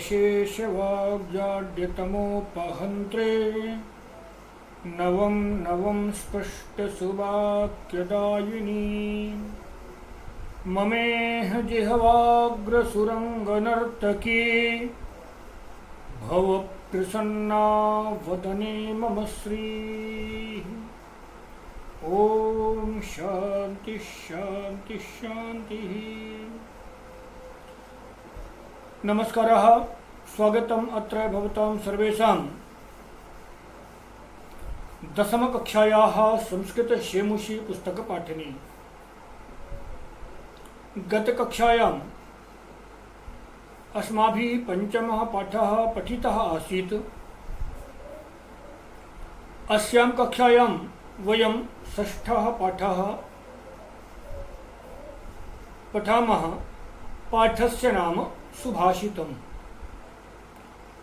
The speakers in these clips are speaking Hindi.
अशेषवाग्जाड्यतमोपहन्त्रे नवं नवं स्पष्टसुवाक्यदायिनी ममेह जिह्वाग्रसुरङ्गनर्तकी भवप्रसन्ना वदने मम श्रीः। ओम शांति शांति शांति। नमस्कारः, स्वागतम् अत्र भवतां सर्वेषां दशमकक्षायाः संस्कृतशेमुषी पुस्तकपाठिनी। गतकक्षायाम् अस्माभिः पञ्चमः पाठः पठितः आसीत्। अस्यां कक्षायां वयं षष्ठः पाठः पठामः। पाठस्य नाम सुभाषितम्।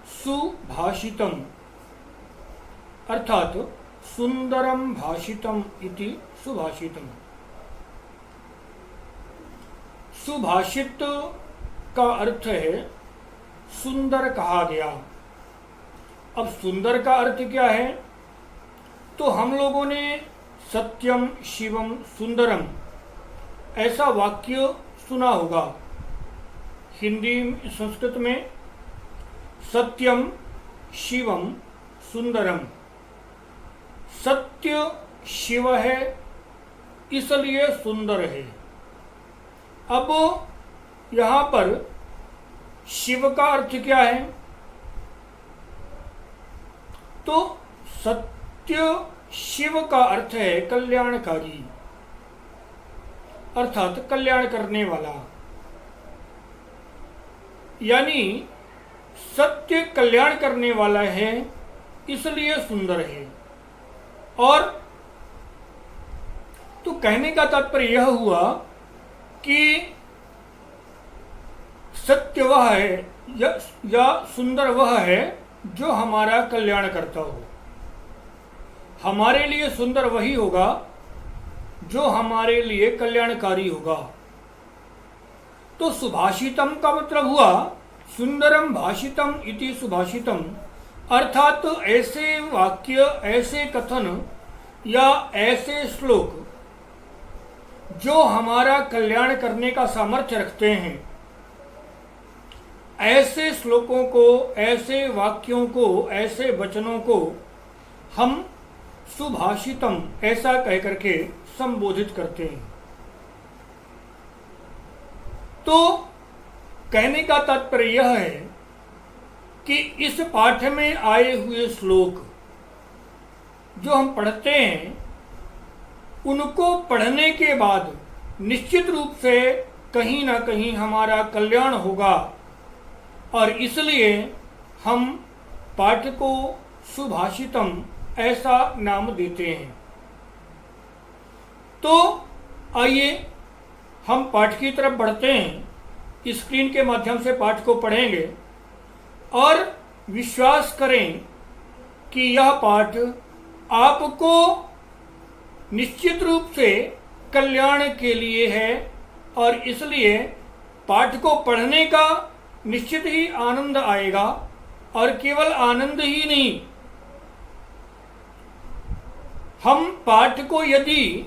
सुभाषितम् अर्थात सुंदरं भाषितम् इति सुभाषितम्। सुभाषित का अर्थ है सुंदर कहा गया। अब सुंदर का अर्थ क्या है? तो हम लोगों ने सत्यम शिवम सुंदरम ऐसा वाक्य सुना होगा। हिंदी संस्कृत में सत्यम शिवम सुंदरम। सत्य शिव है इसलिए सुंदर है। अब यहाँ पर शिव का अर्थ क्या है? तो सत्य शिव का अर्थ है कल्याणकारी, अर्थात कल्याण करने वाला। यानी सत्य कल्याण करने वाला है इसलिए सुंदर है। और तो कहने का तात्पर्य यह हुआ कि सत्य वह है या सुंदर वह है जो हमारा कल्याण करता हो। हमारे लिए सुंदर वही होगा जो हमारे लिए कल्याणकारी होगा। तो सुभाषितम का मतलब हुआ सुंदरम भाषितम इति सुभाषितम, अर्थात तो ऐसे वाक्य, ऐसे कथन या ऐसे श्लोक जो हमारा कल्याण करने का सामर्थ्य रखते हैं, ऐसे श्लोकों को, ऐसे वाक्यों को, ऐसे वचनों को हम सुभाषितम ऐसा कहकर के संबोधित करते हैं। तो कहने का तात्पर्य यह है कि इस पाठ में आए हुए श्लोक जो हम पढ़ते हैं, उनको पढ़ने के बाद निश्चित रूप से कहीं ना कहीं हमारा कल्याण होगा। और इसलिए हम पाठ को सुभाषितम ऐसा नाम देते हैं। तो आइए हम पाठ की तरफ बढ़ते हैं। स्क्रीन के माध्यम से पाठ को पढ़ेंगे और विश्वास करें कि यह पाठ आपको निश्चित रूप से कल्याण के लिए है। और इसलिए पाठ को पढ़ने का निश्चित ही आनंद आएगा। और केवल आनंद ही नहीं, हम पाठ को यदि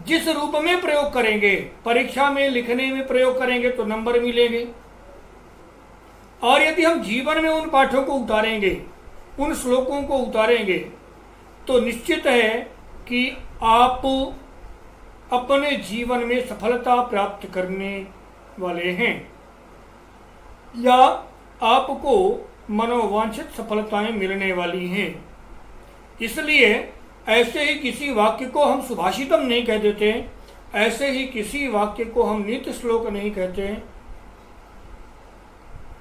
जिस रूप में प्रयोग करेंगे, परीक्षा में लिखने में प्रयोग करेंगे तो नंबर मिलेंगे। और यदि हम जीवन में उन पाठों को उतारेंगे, उन श्लोकों को उतारेंगे, तो निश्चित है कि आप अपने जीवन में सफलता प्राप्त करने वाले हैं या आपको मनोवांछित सफलताएं मिलने वाली हैं। इसलिए ऐसे ही किसी वाक्य को हम सुभाषितम नहीं कह देते, ऐसे ही किसी वाक्य को हम नित्य श्लोक नहीं कहते।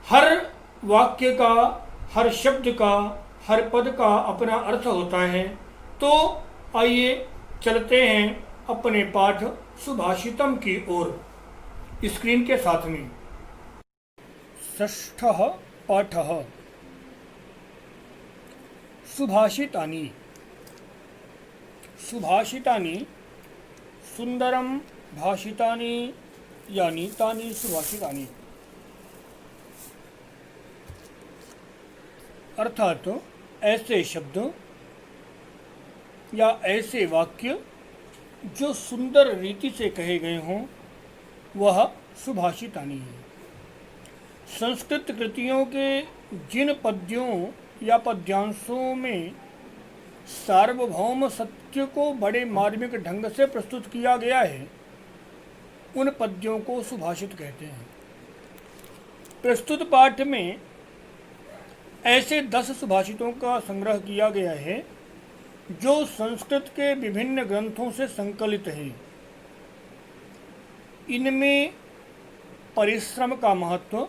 हर वाक्य का, हर शब्द का, हर पद का अपना अर्थ होता है। तो आइए चलते हैं अपने पाठ सुभाषितम की ओर स्क्रीन के साथ में। षष्ठः पाठः सुभाषितानि। सुभाषितानि सुंदरम भाषितानि यानी तानि सुभाषितानि। अर्थात ऐसे शब्द या ऐसे वाक्य जो सुंदर रीति से कहे गए हों वह सुभाषितानि है। संस्कृत कृतियों के जिन पद्यों या पद्यांशों में सार्वभौम सत्य को बड़े मार्मिक ढंग से प्रस्तुत किया गया है उन पद्यों को सुभाषित कहते हैं। प्रस्तुत पाठ में ऐसे 10 सुभाषितों का संग्रह किया गया है जो संस्कृत के विभिन्न ग्रंथों से संकलित हैं। इनमें परिश्रम का महत्व,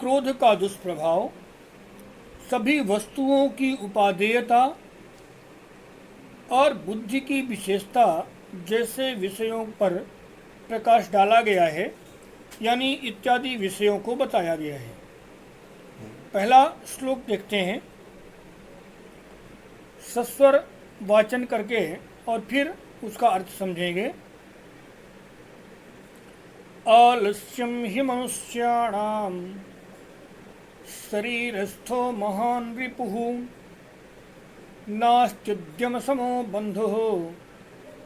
क्रोध का दुष्प्रभाव, सभी वस्तुओं की उपादेयता और बुद्धि की विशेषता जैसे विषयों पर प्रकाश डाला गया है, यानी इत्यादि विषयों को बताया गया है। पहला श्लोक देखते हैं, सस्वर वाचन करके और फिर उसका अर्थ समझेंगे। आलस्यम हि मनुष्याणां शरीरस्थो महान् रिपुः नास्त्युद्यम समो बन्धुः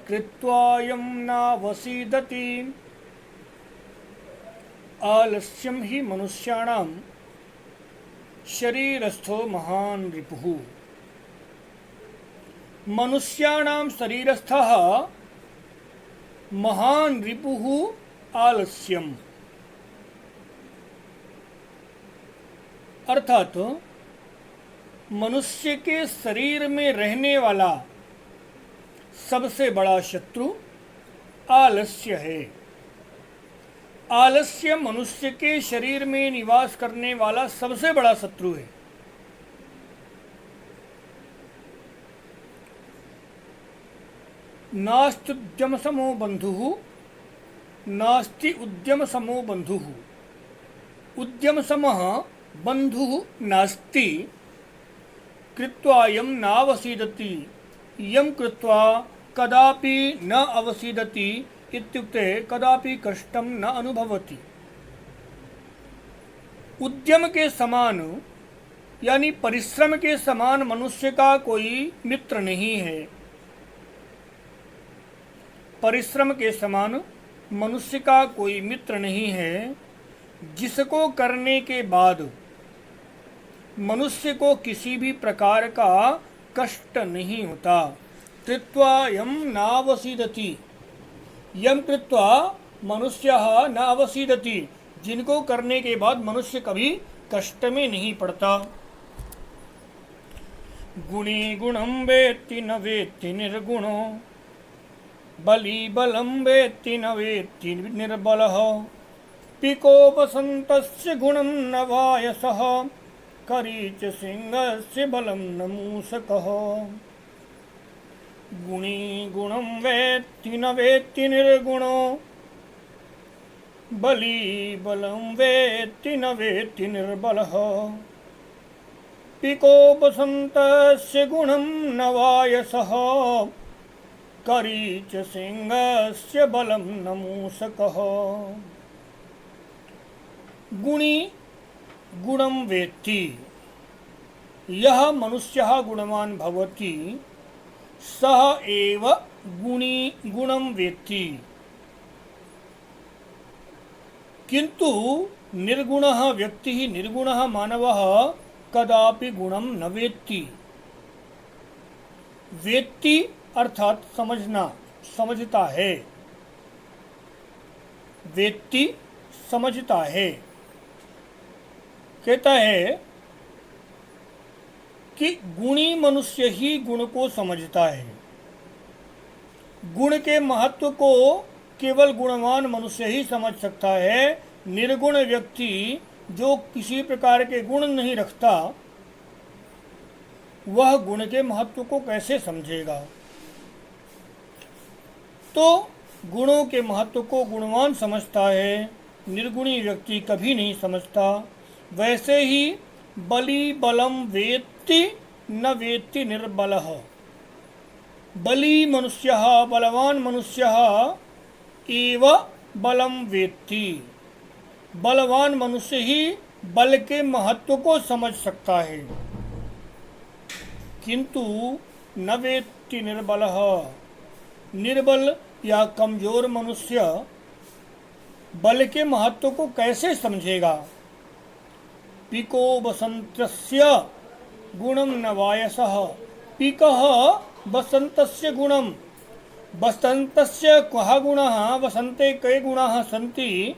कृत्वायं नावसीदति। आलस्यम हि मनुष्याणां शरीरस्थो महान् रिपुः। मनुष्याणां शरीरस्थः महान् रिपुः आलस्यम। अर्थात मनुष्य के शरीर में रहने वाला सबसे बड़ा शत्रु आलस्य है। आलस्य मनुष्य के शरीर में निवास करने वाला सबसे बड़ा शत्रु है। नास्ति उद्यम समो बंधुः, नास्ति उद्यम समो बंधुः। उद्यम समः बंधुः नास्ति, कृत्वा यम नावसीदति, यम कृत्वा कदापि न अवसीदति इत्युक्ते कदापि कष्टम न अनुभवति। उद्यम के समान यानी परिश्रम के समान मनुष्य का कोई मित्र नहीं है। परिश्रम के समान मनुष्य का कोई मित्र नहीं है जिसको करने के बाद मनुष्य को किसी भी प्रकार का कष्ट नहीं होता। कृत्वा यम नावसीदति, यम कृत्वा मनुष्यः न अवसीदति, जिनको करने के बाद मनुष्य कभी कष्ट में नहीं पड़ता। गुणी गुणं वेत्ति न वेत्ति निर्गुणो, बली बलं वेत्ति न वेत्ति निर्बलः, पिको वसन्तस्य गुणं न वायसः, करीच सिंहस्य बलं न मूषकः। गुणी गुणं वेत्ति न वेत्ति निर्गुणो, बली बलं वेत्ति न वेत्ति निर्बलः, पिको वसन्तस्य गुणं न वायसः, करीच सिंहस्य बलं न मूषकः। गुणी गुणं वेत्ति, यः मनुष्यः गुणवान् भवति सः एव गुणी गुणं वेत्ति। किंतु निर्गुणः व्यक्तिः, निर्गुणः मानवः कदापि गुणं न वेत्ति। वेत्ति अर्थात समझना, समझता है। वेत्ति समझता है। कहता है कि गुणी मनुष्य ही गुण को समझता है। गुण के महत्व को केवल गुणवान मनुष्य ही समझ सकता है। निर्गुण व्यक्ति जो किसी प्रकार के गुण नहीं रखता वह गुण के महत्व को कैसे समझेगा। तो गुणों के महत्व को गुणवान समझता है, निर्गुणी व्यक्ति कभी नहीं समझता। वैसे ही बली बलम वेत्ति न वेत्ति निर्बलः। बली मनुष्यः, बलवान मनुष्यः एव बलम वेत्ति। बलवान मनुष्य ही बल के महत्व को समझ सकता है, किंतु न वेत्ति निर्बलः, निर्बल या कमजोर मनुष्य बल के महत्व को कैसे समझेगा। पिको बसंतस्य गुणम न वायसः, पिकः बसंतस्य गुणम, बसंतस्य कः गुणः, वसन्ते के गुणाः सन्ति,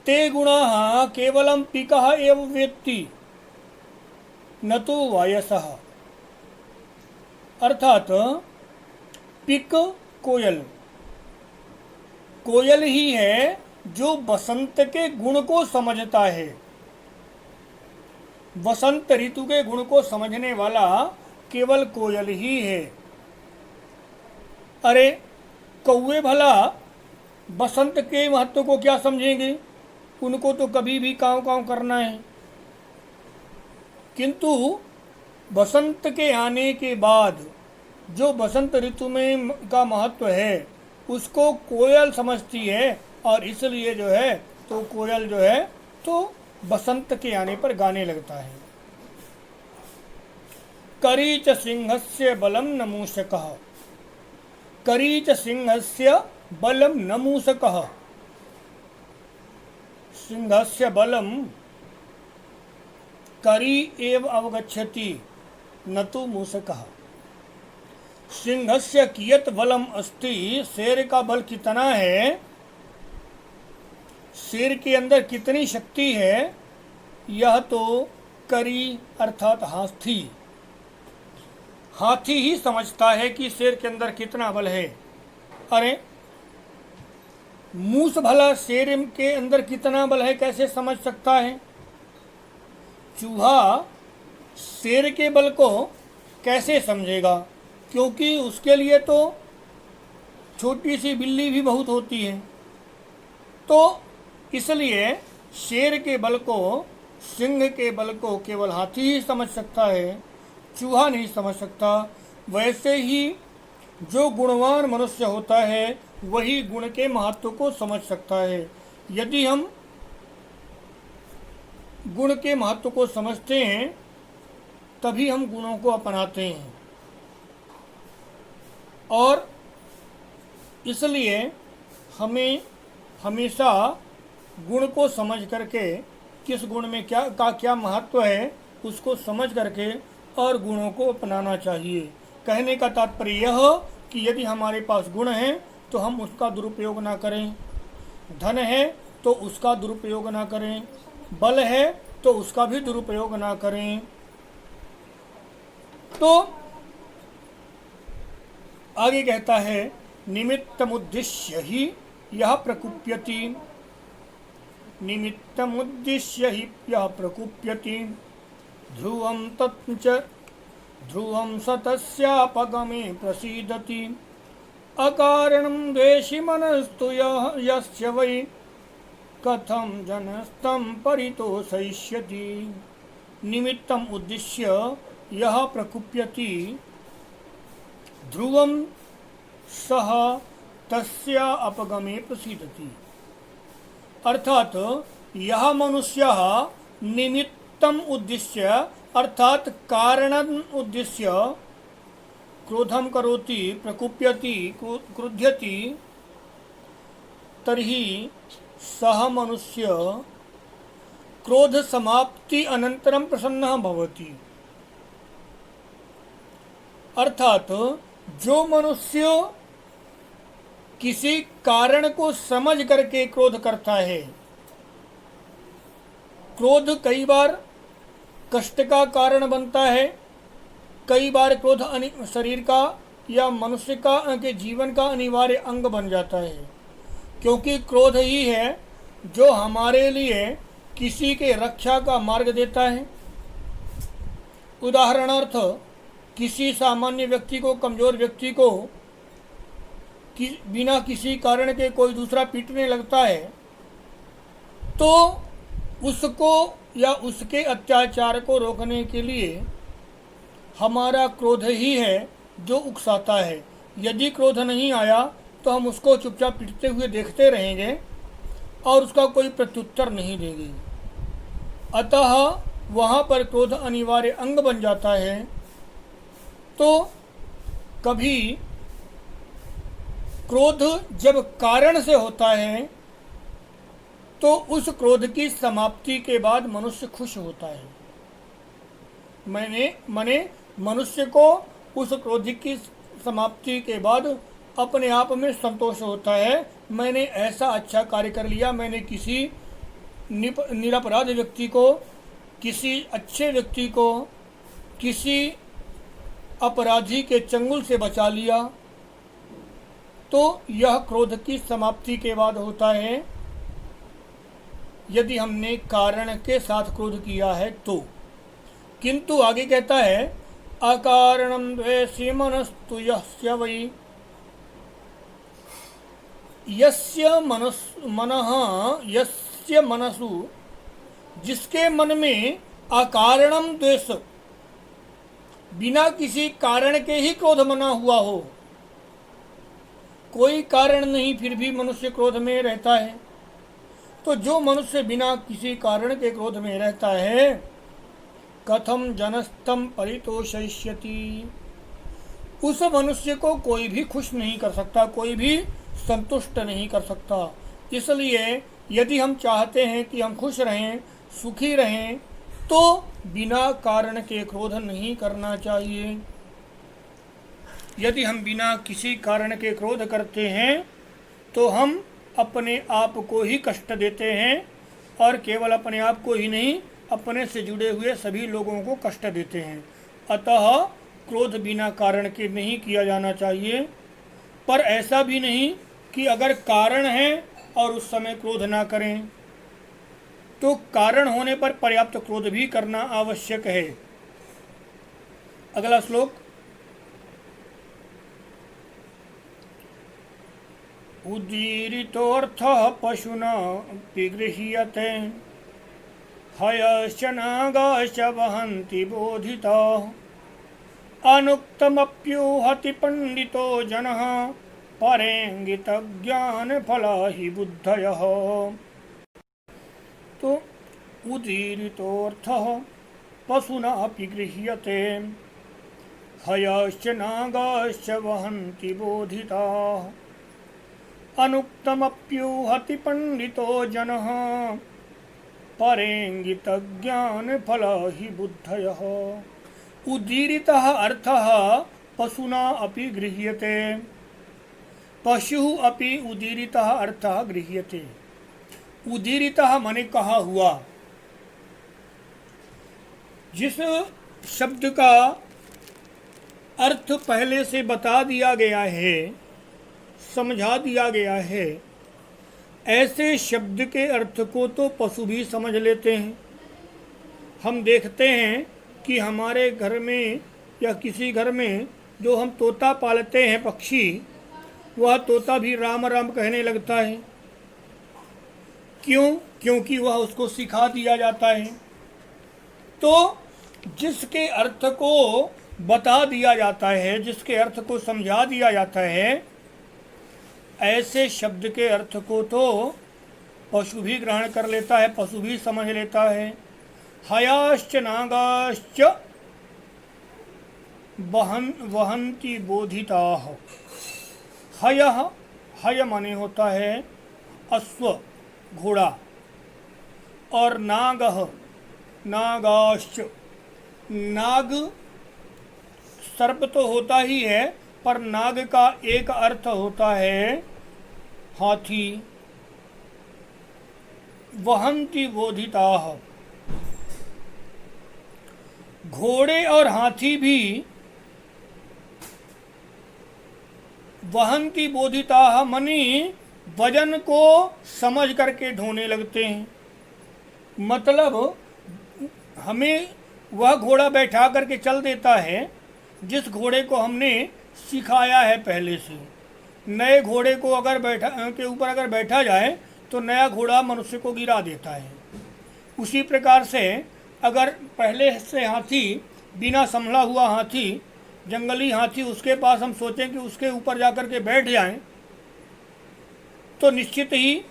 ते गुणाः केवलं पिकः एव वेत्ति न तो वायसः। अर्थात पिक कोयल, कोयल ही है जो बसंत के गुण को समझता है। बसंत ऋतु के गुण को समझने वाला केवल कोयल ही है। अरे कौवे भला बसंत के महत्व को क्या समझेंगे, उनको तो कभी भी काँव काँव करना है। किंतु बसंत के आने के बाद जो बसंत ऋतु में का महत्व है उसको कोयल समझती है, और इसलिए जो है तो कोयल जो है तो बसंत के आने पर गाने लगता है। करीच सिंहस्य बलम न मूषकः, करीच सिंहस्य बलम न मूषकः, सिंहस्य बलम करी एव अवगच्छति न तो मूषकः। सिंहस्य कियत बलम अस्ति, शेर का बल कितना है, शेर के अंदर कितनी शक्ति है, यह तो करी अर्थात हाथी, हाथी ही समझता है कि शेर के अंदर कितना बल है। अरे मूस भला शेर के अंदर कितना बल है कैसे समझ सकता है। चूहा शेर के बल को कैसे समझेगा, क्योंकि उसके लिए तो छोटी सी बिल्ली भी बहुत होती है। तो इसलिए शेर के बल को, सिंह के बल को केवल हाथी ही समझ सकता है, चूहा नहीं समझ सकता। वैसे ही जो गुणवान मनुष्य होता है वही गुण के महत्व को समझ सकता है। यदि हम गुण के महत्व को समझते हैं तभी हम गुणों को अपनाते हैं, और इसलिए हमें हमेशा गुण को समझ करके, किस गुण में क्या महत्व है उसको समझ करके और गुणों को अपनाना चाहिए। कहने का तात्पर्य यह कि यदि हमारे पास गुण हैं तो हम उसका दुरुपयोग ना करें, धन है तो उसका दुरुपयोग ना करें, बल है तो उसका भी दुरुपयोग ना करें। तो आगे कहता है निमित्तमुद्दिश्य ही यह प्रकुप्यति, निमित्तमुद्दिश्य ही यह प्रकुप्यति, ध्रुवं तच्च ध्रुवं सतस्यापगमे प्रसीदति, अकारणं द्वेषि मनस्तु यस्य वै, कथं जनस्तं परितोषयिष्यति। निमित्तम उद्दिश्य यह प्रकुप्यति, ध्रुवं सह तस्या अपगमे प्रसीदति। अर्थात यह मनुष्य निमित्तम उद्दिश्य अर्थात कारणं उद्दिश्य क्रोधम करोति प्रकुप्यति क्रुध्यति, तर्हि सह मनुष्य क्रोध समाप्ति अनंतरम प्रसन्नः भवति। अर्थात जो मनुष्य किसी कारण को समझ करके क्रोध करता है, क्रोध कई बार कष्ट का कारण बनता है, कई बार क्रोध शरीर का या मनुष्य का के जीवन का अनिवार्य अंग बन जाता है, क्योंकि क्रोध ही है जो हमारे लिए किसी के रक्षा का मार्ग देता है। उदाहरणार्थ किसी सामान्य व्यक्ति को, कमज़ोर व्यक्ति को बिना किसी कारण के कोई दूसरा पीटने लगता है तो उसको या उसके अत्याचार को रोकने के लिए हमारा क्रोध ही है जो उकसाता है। यदि क्रोध नहीं आया तो हम उसको चुपचाप पीटते हुए देखते रहेंगे और उसका कोई प्रत्युत्तर नहीं देंगे। अतः वहाँ पर क्रोध अनिवार्य अंग बन जाता है। तो कभी क्रोध जब कारण से होता है तो उस क्रोध की समाप्ति के बाद मनुष्य खुश होता है। मैंने मनुष्य को उस क्रोध की समाप्ति के बाद अपने आप में संतोष होता है। मैंने ऐसा अच्छा कार्य कर लिया, मैंने किसी निरपराध व्यक्ति को, किसी अच्छे व्यक्ति को, किसी अपराधी के चंगुल से बचा लिया। तो यह क्रोध की समाप्ति के बाद होता है, यदि हमने कारण के साथ क्रोध किया है तो। किंतु आगे कहता है अकारणं द्वेषी मनस्तु यस्य वै, यस्य मनसु, जिसके मन में अकारणम द्वेष, बिना किसी कारण के ही क्रोध मना हुआ हो, कोई कारण नहीं फिर भी मनुष्य क्रोध में रहता है। तो जो मनुष्य बिना किसी कारण के क्रोध में रहता है, कथम जनस्तम परितोषयिष्यति, उस मनुष्य को कोई भी खुश नहीं कर सकता, कोई भी संतुष्ट नहीं कर सकता। इसलिए यदि हम चाहते हैं कि हम खुश रहें, सुखी रहें, तो बिना कारण के क्रोध नहीं करना चाहिए। यदि हम बिना किसी कारण के क्रोध करते हैं तो हम अपने आप को ही कष्ट देते हैं, और केवल अपने आप को ही नहीं, अपने से जुड़े हुए सभी लोगों को कष्ट देते हैं। अतः क्रोध बिना कारण के नहीं किया जाना चाहिए। पर ऐसा भी नहीं कि अगर कारण है और उस समय क्रोध ना करें, तो कारण होने पर पर्याप्त क्रोध भी करना आवश्यक है। अगला श्लोक, उदीरितोऽर्थः पशुना विगृह्यते, हयश्च नागाश्च वहन्ति बोधिताः, अनुक्तमप्युहति पंडितो जनः, परेंगितज्ञानफला हि बुद्धयः। तो उदीरितोऽर्थः पशुना विगृह्यते, हयश्च नागाश्च वहन्ति बोधिताः, अनुक्तमप्युहति पंडितो जनः, परेंगितज्ञानफला हि बुद्धयः। उदीरितः अर्थः पशुना अपि गृह्यते, पशुः अपि उदीरितः अर्थः गृह्यते। उदीरितः माने कहा हुआ। जिस शब्द का अर्थ पहले से बता दिया गया है, समझा दिया गया है, ऐसे शब्द के अर्थ को तो पशु भी समझ लेते हैं। हम देखते हैं कि हमारे घर में या किसी घर में जो हम तोता पालते हैं, पक्षी, वह तोता भी राम राम कहने लगता है। क्यों? क्योंकि वह उसको सिखा दिया जाता है। तो जिसके अर्थ को बता दिया जाता है, जिसके अर्थ को समझा दिया जाता है, ऐसे शब्द के अर्थ को तो पशु भी ग्रहण कर लेता है, पशु भी समझ लेता है। हयाश्च नागाश्च वहन्ति बोधिताः। हय माने होता है अश्व, घोड़ा, और नागः, नागाश्च, नाग सर्प तो होता ही है, पर नाग का एक अर्थ होता है हाथी। वहन्ति बोधिताः, घोड़े और हाथी भी वहन्ति बोधिताः मनी वजन को समझ करके ढोने लगते हैं। मतलब हमें वह घोड़ा बैठा करके चल देता है जिस घोड़े को हमने सिखाया है पहले से। नए घोड़े को अगर बैठा जाए तो नया घोड़ा मनुष्य को गिरा देता है। उसी प्रकार से अगर पहले से हाथी, बिना संभला हुआ हाथी, जंगली हाथी, उसके पास हम सोचें कि उसके ऊपर जाकर के बैठ जाएं, तो निश्चित ही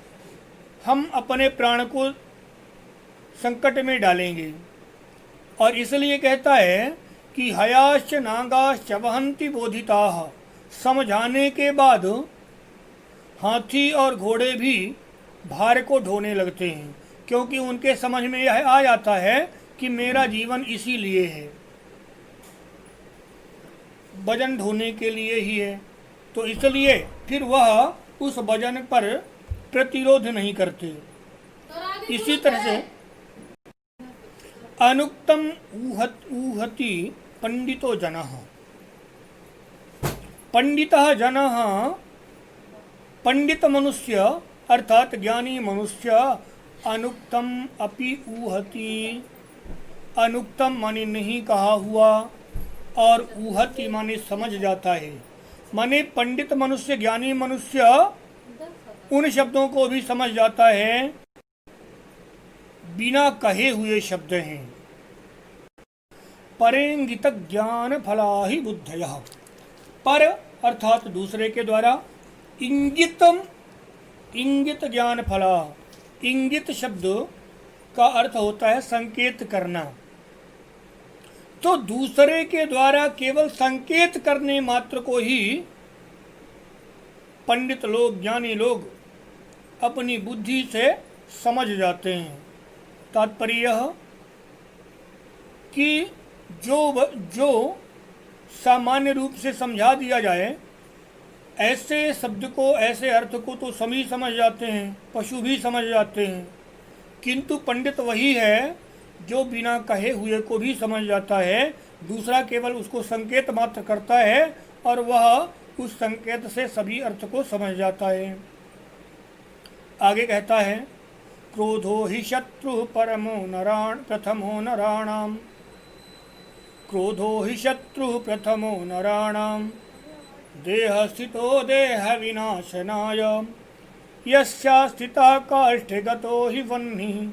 हम अपने प्राण को संकट में डालेंगे। और इसलिए कहता है कि हयाश्च नागाश्च वहन्ति बोधिताः, समझाने के बाद हाथी और घोड़े भी भार को ढोने लगते हैं, क्योंकि उनके समझ में यह आ जाता है कि मेरा जीवन इसीलिए है, वजन ढोने के लिए ही है। तो इसलिए फिर वह उस वजन पर प्रतिरोध नहीं करते। इसी तरह से अनुक्तम ऊहति पंडितो जनः, पंडितः जनः, पंडित मनुष्य अर्थात ज्ञानी मनुष्य अनुक्तम अपि ऊहति, अनुक्तम माने नहीं कहा हुआ, और ऊहति माने समझ जाता है। माने पंडित मनुष्य, ज्ञानी मनुष्य उन शब्दों को भी समझ जाता है, बिना कहे हुए शब्द हैं। परेंगित ज्ञान फला ही बुद्धयः, पर अर्थात दूसरे के द्वारा, इंगितम, इंगित ज्ञान फला, इंगित शब्द का अर्थ होता है संकेत करना। तो दूसरे के द्वारा केवल संकेत करने मात्र को ही पंडित लोग, ज्ञानी लोग अपनी बुद्धि से समझ जाते हैं। तात्पर्य यह कि जो सामान्य रूप से समझा दिया जाए, ऐसे शब्द को, ऐसे अर्थ को तो सभी समझ जाते हैं, पशु भी समझ जाते हैं, किंतु पंडित वही है जो बिना कहे हुए को भी समझ जाता है। दूसरा केवल उसको संकेत मात्र करता है और वह उस संकेत से सभी अर्थ को समझ जाता है। आगे कहता है, क्रोधो हि शत्रु परमो नराण प्रथमो नराणाम, क्रोधो हि शत्रु प्रथमो नराणाम, देह स्थितो देह विनाशनाय, यस्या स्थिता काष्ठगतो हि वह्निः,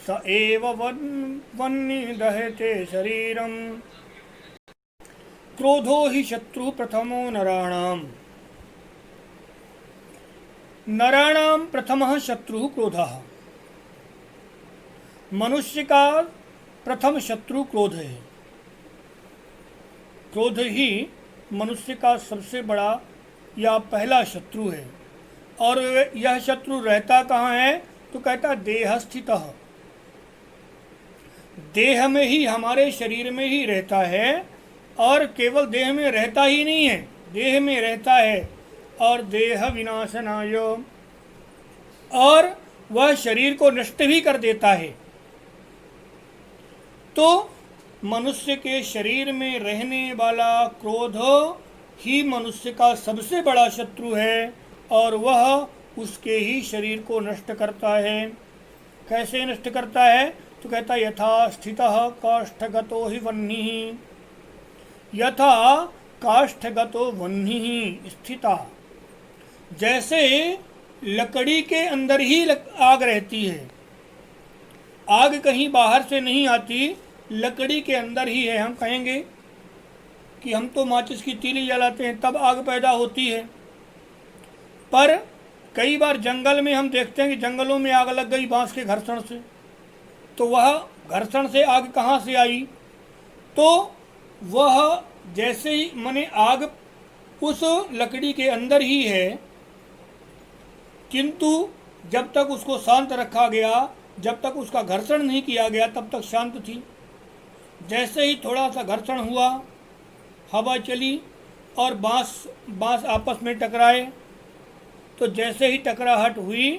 स एव वह्निः दहते शरीरम। क्रोधो हि शत्रु प्रथमो नराणाम, नराणाम प्रथमः शत्रु क्रोधः, मनुष्य का प्रथम शत्रु क्रोध है। क्रोध ही मनुष्य का सबसे बड़ा या पहला शत्रु है। और यह शत्रु रहता कहाँ है? तो कहता देहस्थितः, देह में ही, हमारे शरीर में ही रहता है। और केवल देह में रहता ही नहीं है, देह में रहता है और देह विनाशनाय, और वह शरीर को नष्ट भी कर देता है। तो मनुष्य के शरीर में रहने वाला क्रोध ही मनुष्य का सबसे बड़ा शत्रु है, और वह उसके ही शरीर को नष्ट करता है। कैसे नष्ट करता है? तो कहता है, यथा स्थितः काष्ठगतो हि वह्निः, यथा काष्ठगतो वह्निः स्थिता, जैसे लकड़ी के अंदर ही आग रहती है, आग कहीं बाहर से नहीं आती, लकड़ी के अंदर ही है। हम कहेंगे कि हम तो माचिस की तीली जलाते हैं तब आग पैदा होती है, पर कई बार जंगल में हम देखते हैं कि जंगलों में आग लग गई बांस के घर्षण से, तो वह घर्षण से आग कहाँ से आई? तो वह जैसे ही माने आग उस लकड़ी के अंदर ही है, किंतु जब तक उसको शांत रखा गया, जब तक उसका घर्षण नहीं किया गया, तब तक शांत थी। जैसे ही थोड़ा सा घर्षण हुआ, हवा चली और बांस आपस में टकराए, तो जैसे ही टकराहट हुई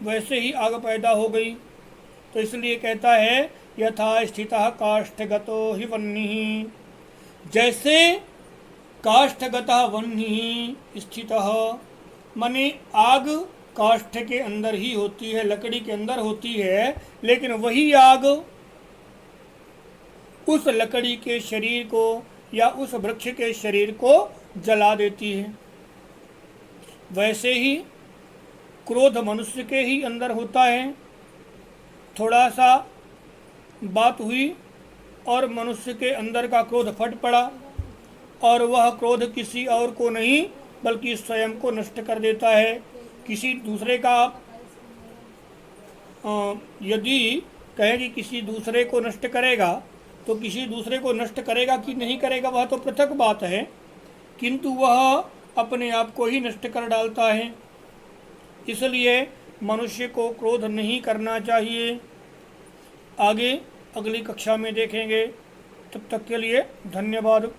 वैसे ही आग पैदा हो गई। तो इसलिए कहता है, यथा स्थितः काष्ठगतो हि वह्निः, जैसे काष्ठगतः वह्निः स्थितः, माने आग काष्ठ के अंदर ही होती है, लकड़ी के अंदर होती है, लेकिन वही आग उस लकड़ी के शरीर को या उस वृक्ष के शरीर को जला देती है। वैसे ही क्रोध मनुष्य के ही अंदर होता है। थोड़ा सा बात हुई और मनुष्य के अंदर का क्रोध फट पड़ा, और वह क्रोध किसी और को नहीं बल्कि स्वयं को नष्ट कर देता है। किसी दूसरे का यदि कहे कि किसी दूसरे को नष्ट करेगा, तो किसी दूसरे को नष्ट करेगा कि नहीं करेगा वह तो पृथक बात है, किंतु वह अपने आप को ही नष्ट कर डालता है। इसलिए मनुष्य को क्रोध नहीं करना चाहिए। आगे अगली कक्षा में देखेंगे। तब तक के लिए धन्यवाद।